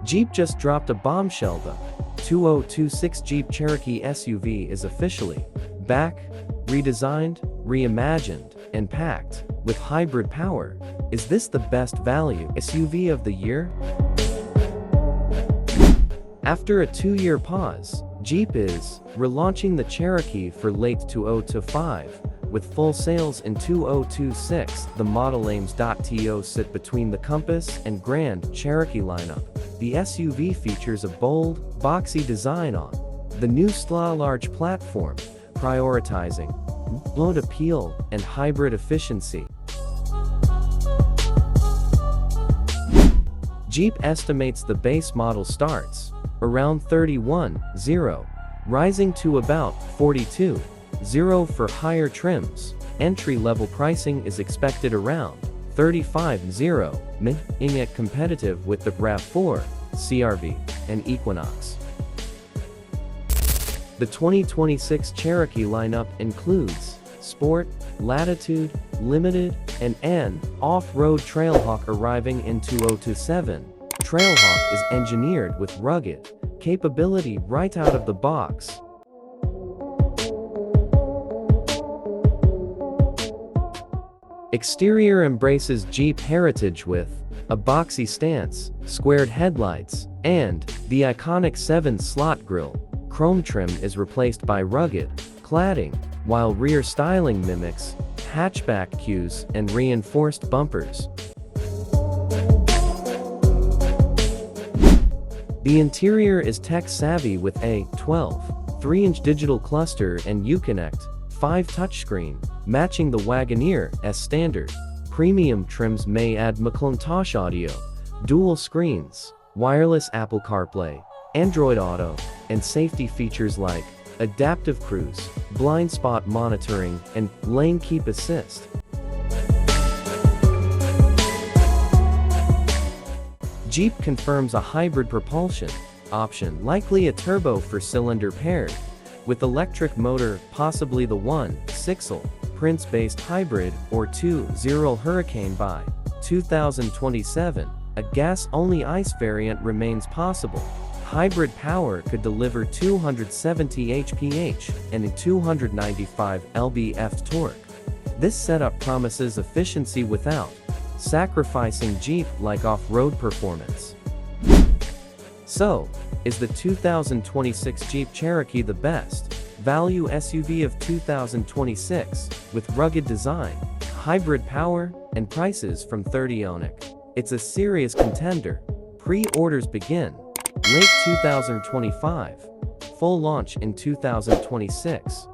Jeep just dropped a bombshell. The 2026 Jeep Cherokee SUV is officially back, redesigned, reimagined, and packed with hybrid power. Is this the best value SUV of the year? After a 2-year pause, Jeep is relaunching the Cherokee for late 2025, with full sales in 2026. The model aims to sit between the Compass and Grand Cherokee lineup. The SUV features a bold, boxy design on the new large platform, prioritizing road appeal and hybrid efficiency. Jeep estimates the base model starts around $31,000, rising to about $42,000 for higher trims. Entry-level pricing is expected around $35,000, making it competitive with the RAV4, CR-V, and Equinox. The 2026 Cherokee lineup includes Sport, Latitude, Limited, and an off-road Trailhawk arriving in 2027. Trailhawk is engineered with rugged capability right out of the box. Exterior embraces Jeep heritage with a boxy stance, squared headlights, and the iconic 7-slot grille. Chrome trim is replaced by rugged cladding, while rear styling mimics hatchback cues and reinforced bumpers. The interior is tech-savvy with a 12.3-inch digital cluster and Uconnect 5 touchscreen, matching the Wagoneer as standard. Premium trims may add McIntosh audio, dual screens, wireless Apple CarPlay, Android Auto, and safety features like adaptive cruise, blind spot monitoring, and lane keep assist. Jeep confirms a hybrid propulsion option, likely a turbo 4-cylinder paired with electric motor, possibly the 1.6L Prince-based hybrid or 2.0 Hurricane. By 2027. A gas-only ICE variant remains possible. Hybrid power could deliver 270 hp and 295 lb-ft torque. This setup promises efficiency without sacrificing Jeep-like off-road performance. So, is the 2026 Jeep Cherokee the best value SUV of 2026, with rugged design, hybrid power, and prices from $30,000? It's a serious contender. Pre-orders begin late 2025, full launch in 2026.